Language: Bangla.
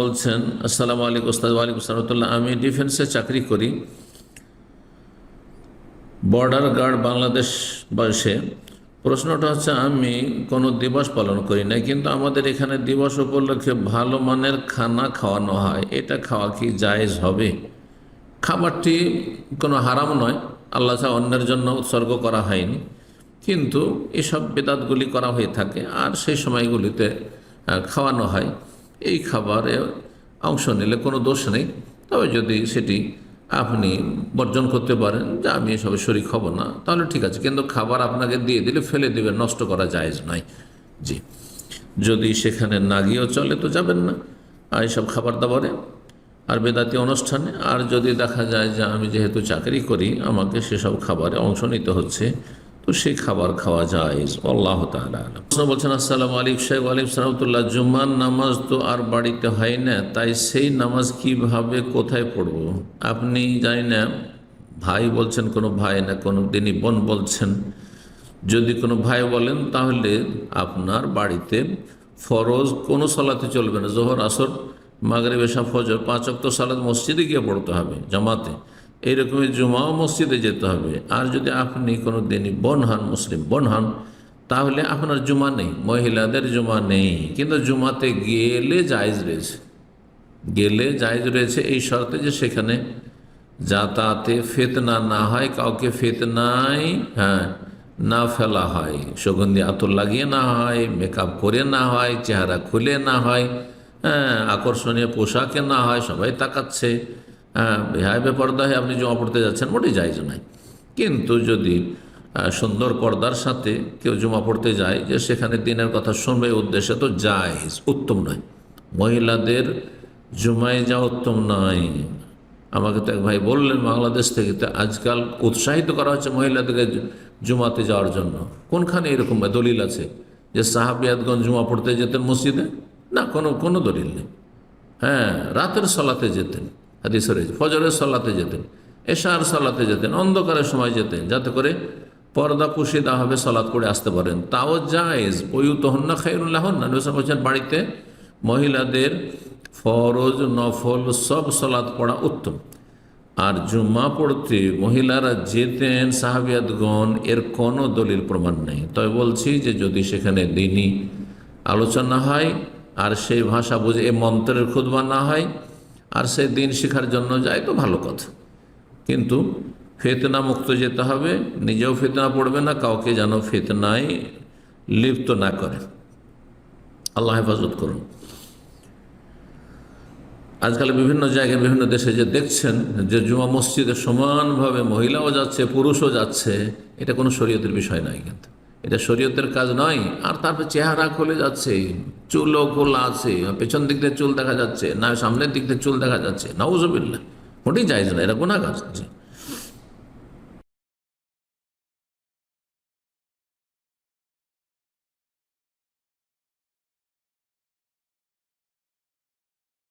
বলছেন, আসসালামু আলাইকুম ওস্তাদ। ওয়ালাইকুম সালাম। আমি ডিফেন্সে চাকরি করি, বর্ডার গার্ড বাংলাদেশ বয়সে। প্রশ্নটা হচ্ছে, আমি কোনো দিবস পালন করি না, কিন্তু আমাদের এখানে দিবস উপলক্ষে ভালো মানের খানা খাওয়ানো হয়, এটা খাওয়া কি জায়েজ হবে? খাবারটি কোনো হারাম নয়, আল্লাহ ছাড়া অন্যের জন্য উৎসর্গ করা হয়নি, কিন্তু এসব বেদাতগুলি করা হয়ে থাকে আর সেই সময়গুলিতে খাওয়ানো হয়। এই খাবারে অংশ নিলে কোনো দোষ নেই, তবে যদি সেটি আপনি বর্জন করতে পারেন যে আমি এসবে শরীক হব না, তাহলে ঠিক আছে, কিন্তু খাবার আপনাকে দিয়ে দিলে ফেলে দেবে, নষ্ট করা জায়েজ নয়। জি, যদি সেখানে না গিয়েও চলে তো যাবেন না আর এইসব খাবার দাবারে আর বেদাতি অনুষ্ঠানে। আর যদি দেখা যায় যে আমি যেহেতু চাকরি করি, আমাকে সেসব খাবারে অংশ নিতে হচ্ছে, তো সেই খাবার খাওয়া যায়। আল্লাহ তাআলা আলাম। প্রশ্ন বলছেন, আসসালামু আলাইকুম শাইখ। ওয়ালাইকুম সালাম। জুম্মার নামাজ তো আর বাড়িতে হয় না, তাই সেই নামাজ কিভাবে কোথায় পড়ব? আপনি জানি না ভাই বলছেন, কোনো ভাই না কোনো দিনই বোন বলছেন। যদি কোনো ভাই বলেন তাহলে আপনার বাড়িতে ফরজ কোনো সালাতে চলবে না। জোহর, আসর, মাগরিব, এশা, ফজর 5 ওয়াক্ত সালাত মসজিদে গিয়ে পড়তে হবে জামাতে। এইরকমই জুমাও মসজিদে যেতে হবে। আর যদি আপনি কোনো দিনই বোন হন, মুসলিম বোন হন, তাহলে আপনার জুমা নেই, মহিলাদের জুমা নেই, কিন্তু জুমাতে গেলে জায়েজ রয়েছে। গেলে জায়েজ রয়েছে এই শর্তে যে সেখানে যাতায়াতে ফিতনা না হয়, কাউকে ফিতনায় না ফেলা হয়, সুগন্ধি আতর লাগিয়ে না হয়, মেকআপ করে না হয়, চেহারা খুলে না হয়, আকর্ষণীয় পোশাকে না হয়, সবাই তাকাচ্ছে, বেহায় বেপর্দা হয়ে আপনি জমা পড়তে যাচ্ছেন, মোটেই জায়েজ নয়। কিন্তু যদি সুন্দর পর্দার সাথে কেউ জমা পড়তে যায়, যে সেখানে দিনের কথা শুনবে উদ্দেশ্যে, তো জায়েজ, উত্তম নয়। মহিলাদের জুমায় যাওয়া উত্তম নয়। আমাকে তো এক ভাই বললেন বাংলাদেশ থেকে, তো আজকাল উৎসাহিত করা হচ্ছে মহিলাদেরকে জুমাতে যাওয়ার জন্য। কোনখানে এরকম দলিল আছে যে সাহাবিয়াতগঞ্জ জুমা পড়তে যেতেন মসজিদে? না, কোনো দলিল নেই। রাতের সলাতে যেতেন, হাদিসে রয়েছে, ফজরের সলাতে যেতেন, এশার সলাতে যেতেন, অন্ধকারের সময় যেতেন, যাতে করে পর্দা পুশিদা হবে, সলাত করে আসতে পারেন, তাও জায়েজ। ওয়ুতহুন্না খায়রুল্লাহুন্না, নবী সাল্লাল্লাহু আলাইহি ওয়াসাল্লাম বলছেন, বাড়িতে মহিলাদের ফরজ নফল সব সলাত পড়া উত্তম। আর জুম্মা পড়তে মহিলারা যেতেন সাহাবিয়াতগণ, এর কোনো দলিল প্রমাণ নেই। তবে বলছি যে যদি সেখানে দ্বীনি আলোচনা হয় আর সেই ভাষা বুঝে এ মন্ত্রের খুতবা না হয়, আর সে দিন শেখার জন্য যায়, তো ভালো কথা। কিন্তু ফিতনা মুক্ত যেতে হবে, নিজেও ফিতনা পড়বে না, কাউকে যেন ফিতনায় লিপ্ত না করে। আল্লাহ হেফাজত করুন। আজকাল বিভিন্ন জায়গায় বিভিন্ন দেশে যে দেখছেন যে জুমা মসজিদে সমানভাবে মহিলাও যাচ্ছে, পুরুষও যাচ্ছে, এটা কোনো শরীয়তের বিষয় নয়, কিন্তু এটা শরীয়তের কাজ নয়। আর তারপর চেহারা খুলে যাচ্ছে, চুলও খোলা আছে, পেছন দিক দিয়ে চুল দেখা যাচ্ছে না, সামনের দিক দিয়ে চুল দেখা যাচ্ছে, নাউজুবিল্লাহ, মোটেই জায়েজ না, এটা গুনাহগার।